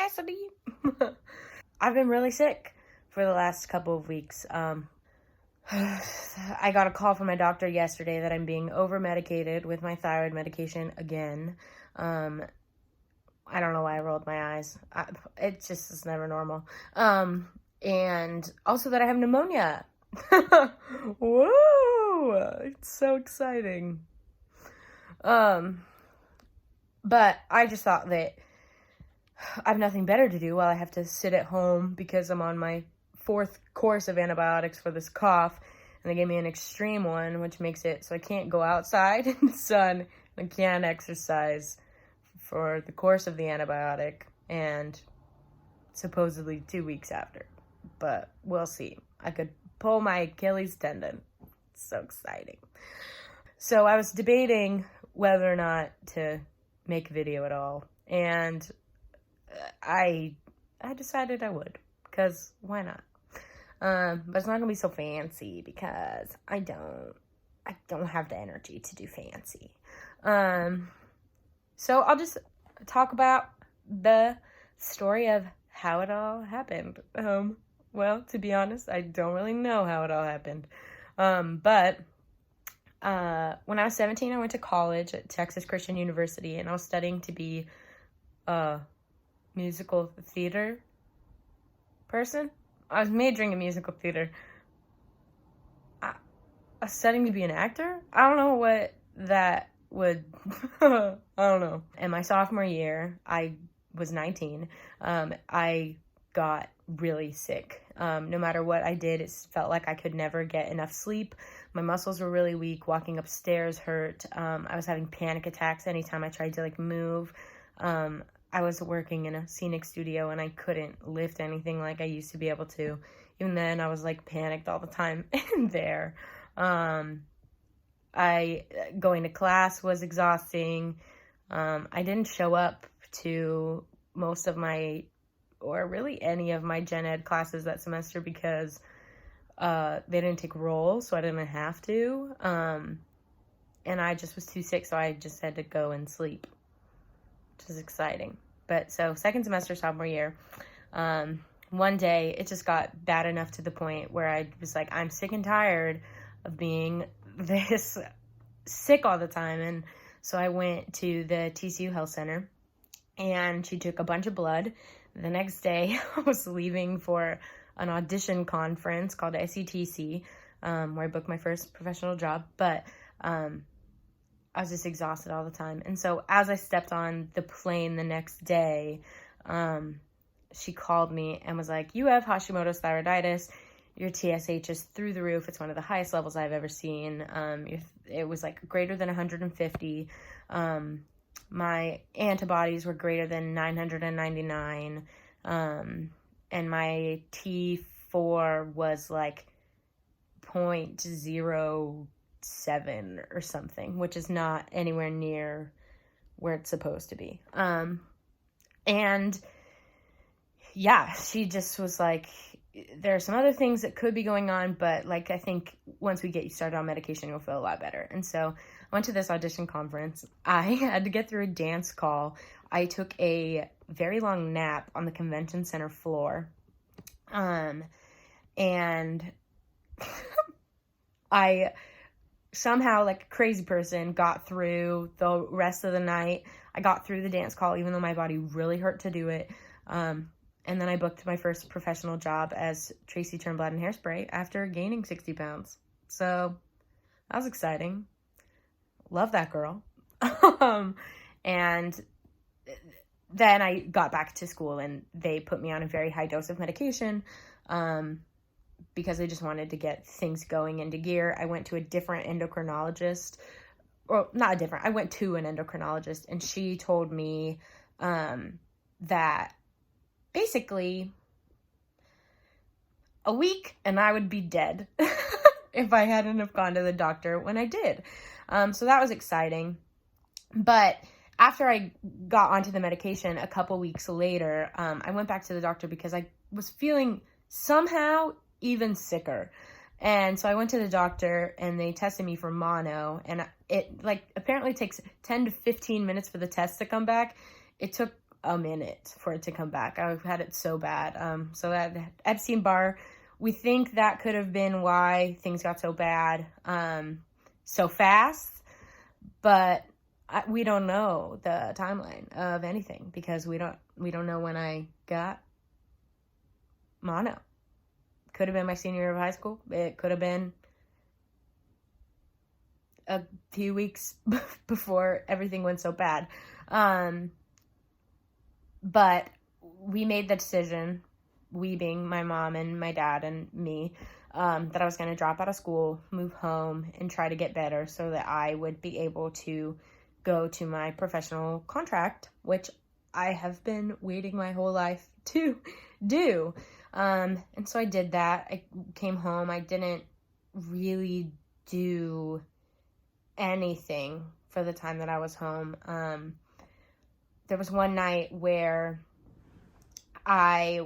capacity. I've been really sick for the last couple of weeks. I got a call from my doctor yesterday that I'm being over-medicated with my thyroid medication again. I don't know why I rolled my eyes. It just is never normal. And also that I have pneumonia. Whoa! It's so exciting. But I just thought that I have nothing better to do while I have to sit at home because I'm on my 4th course of antibiotics for this cough, and they gave me an extreme one, which makes it so I can't go outside in the sun, I can't exercise for the course of the antibiotic, and supposedly 2 weeks after, but we'll see. I could pull my Achilles tendon. It's so exciting. So I was debating whether or not to make a video at all, and I decided I would, because why not? But it's not gonna be so fancy because I don't have the energy to do fancy. So I'll just talk about the story of how it all happened. Well, to be honest, I don't really know how it all happened. But when I was 17, I went to college at Texas Christian University, and I was studying to be a musical theater person. I was majoring in musical theater. I was studying to be an actor? I don't know what that would... I don't know. In my sophomore year, I was 19. I got really sick. No matter what I did, it felt like I could never get enough sleep. My muscles were really weak. Walking upstairs hurt. I was having panic attacks anytime I tried to move. I was working in a scenic studio and I couldn't lift anything like I used to be able to. Even then, I was panicked all the time in there. Going to class was exhausting. I didn't show up to most of my, or really any of my gen ed classes that semester because they didn't take rolls, so I didn't have to. And I just was too sick, so I just had to go and sleep, which is exciting. But so second semester, sophomore year, one day it just got bad enough to the point where I was like, I'm sick and tired of being this sick all the time. And so I went to the TCU Health Center, and she took a bunch of blood. The next day, I was leaving for an audition conference called SETC, where I booked my first professional job. But I was just exhausted all the time. And so as I stepped on the plane the next day, she called me and was like, you have Hashimotos thyroiditis. Your TSH is through the roof. It's one of the highest levels I've ever seen. It was greater than 150. My antibodies were greater than 999. And my T4 was 0.07 or something, which is not anywhere near where it's supposed to be. And yeah, she just was like, there are some other things that could be going on, but I think once we get you started on medication, you'll feel a lot better. And so I went to this audition conference. I had to get through a dance call. I took a very long nap on the convention center floor. And I somehow, like a crazy person, got through the rest of the night. I got through the dance call, even though my body really hurt to do it. And then I booked my first professional job as Tracy Turnblad in Hairspray after gaining 60 pounds. So that was exciting. Love that girl. And then I got back to school and they put me on a very high dose of medication because they just wanted to get things going into gear. I went to a different endocrinologist. Well, not a different. I went to an endocrinologist, and she told me that basically a week and I would be dead if I hadn't have gone to the doctor when I did. So that was exciting. But after I got onto the medication a couple weeks later, I went back to the doctor because I was feeling somehow even sicker. And so I went to the doctor and they tested me for mono, and it apparently takes 10 to 15 minutes for the test to come back. It took a minute for it to come back. I've had it so bad. So that Epstein-Barr, we think that could have been why things got so bad so fast, but we don't know the timeline of anything because we don't know when I got mono. Could have been my senior year of high school. It could have been a few weeks before everything went so bad. But we made the decision, we being my mom and my dad and me, that I was going to drop out of school, move home, and try to get better so that I would be able to go to my professional contract, which I have been waiting my whole life to do. And so I did that. I came home. I didn't really do anything for the time that I was home. There was one night where my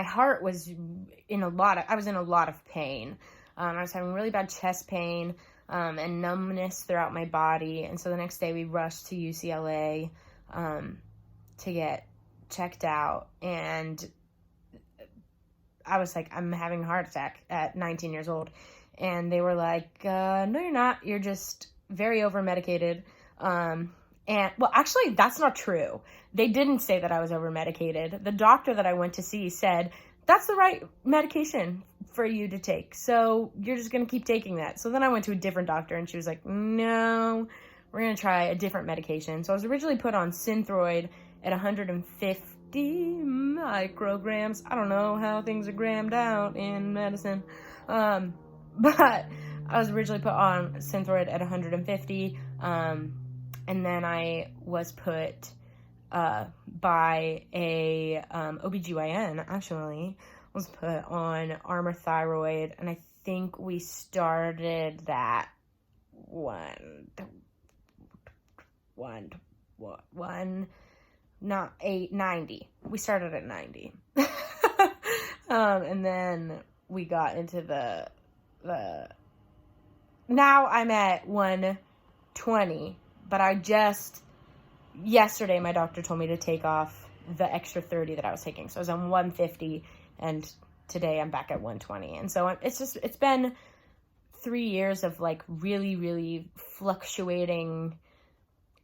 heart was I was in a lot of pain. I was having really bad chest pain, and numbness throughout my body. And so the next day we rushed to UCLA, to get checked out. And I was like, I'm having a heart attack at 19 years old. And they were like, no, you're not. You're just very over-medicated. And, well, actually, that's not true. They didn't say that I was over-medicated. The doctor that I went to see said, that's the right medication for you to take. So you're just going to keep taking that. So then I went to a different doctor, and she was like, no, we're going to try a different medication. So I was originally put on Synthroid at 150 micrograms. I don't know how things are grammed out in medicine. But I was originally put on Synthroid at 150, and then I was put by a OBGYN, actually, was put on Armour Thyroid, and I think we started that 90. We started at 90. And then we got into the now I'm at 120, but yesterday my doctor told me to take off the extra 30 that I was taking. So I was on 150, and today I'm back at 120. And so it's been 3 years of like really, really fluctuating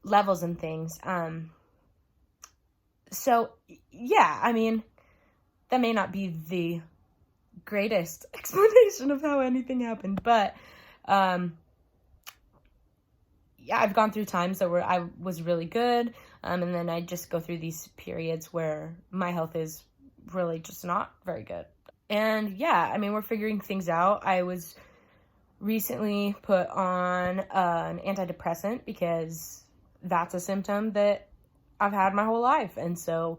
levels and things. So yeah, I mean, that may not be the greatest explanation of how anything happened, but yeah, I've gone through times where I was really good, and then I just go through these periods where my health is really just not very good. And yeah, I mean, we're figuring things out. I was recently put on an antidepressant because that's a symptom that I've had my whole life, and so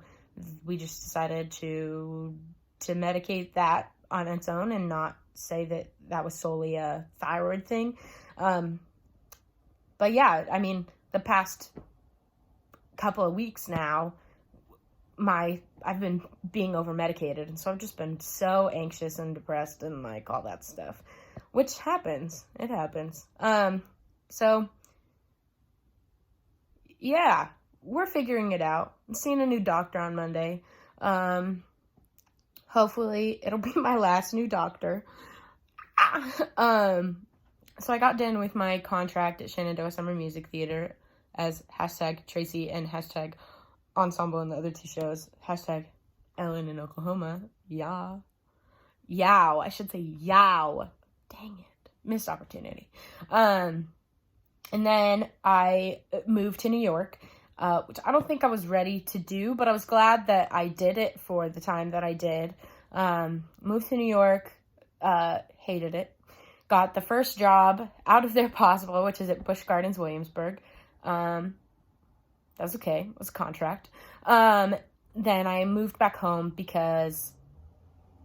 we just decided to medicate that on its own and not say that was solely a thyroid thing. But yeah, I mean, the past couple of weeks now, I've been being over-medicated, and so I've just been so anxious and depressed and like all that stuff, which happens. It happens. So yeah, we're figuring it out. I'm seeing a new doctor on Monday. Hopefully it'll be my last new doctor. So I got done with my contract at Shenandoah Summer Music Theater as #Tracy and #Ensemble in the other two shows, #Ellen in Oklahoma. Yeah. Yow. I should say yow. Dang it. Missed opportunity. And then I moved to New York, which I don't think I was ready to do, but I was glad that I did it for the time that I did. Moved to New York, hated it. Got the first job out of there possible, which is at Busch Gardens, Williamsburg. That was okay. It was a contract. Then I moved back home because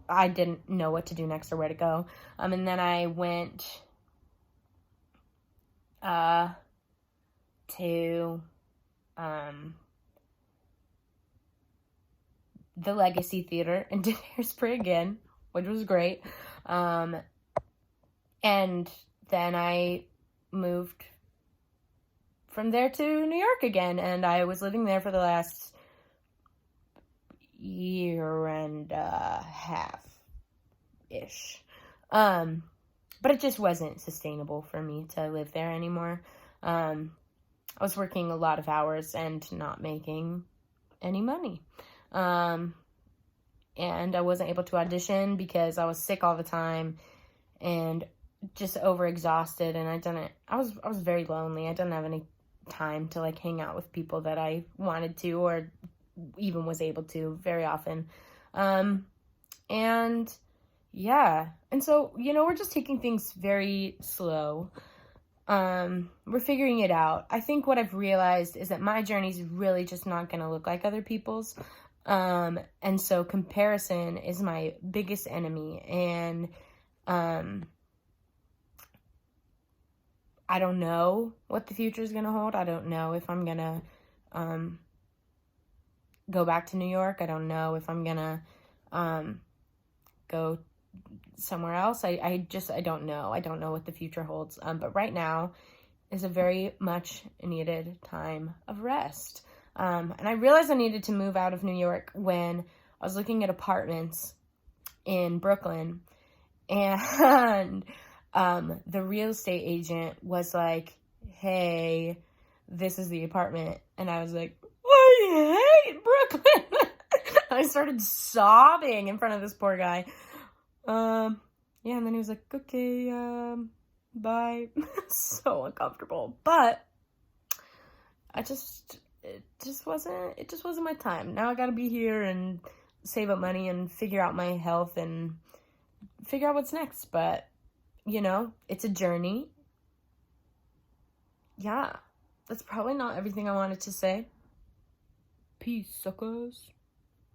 I didn't know what to do next or where to go. And then I went to the Legacy Theater and did Hairspray again, which was great. And then I moved from there to New York again, and I was living there for the last year and a half-ish. But it just wasn't sustainable for me to live there anymore. I was working a lot of hours and not making any money. And I wasn't able to audition because I was sick all the time and just overexhausted, and I was very lonely. I didn't have any time to like hang out with people that I wanted to or even was able to very often. And yeah, and so, we're just taking things very slow. We're figuring it out. I think what I've realized is that my journey is really just not going to look like other people's. And so comparison is my biggest enemy. And, I don't know what the future is going to hold. I don't know if I'm going to, go back to New York. I don't know if I'm going to, go somewhere else. I don't know. I don't know what the future holds. But right now is a very much needed time of rest. And I realized I needed to move out of New York when I was looking at apartments in Brooklyn, and the real estate agent was like, "Hey, this is the apartment." And I was like, "I hate Brooklyn." I started sobbing in front of this poor guy. Yeah, and then he was like, "Okay, bye." So uncomfortable. But it just wasn't my time. Now I gotta be here and save up money and figure out my health and figure out what's next. But, it's a journey. Yeah, that's probably not everything I wanted to say. Peace, suckers.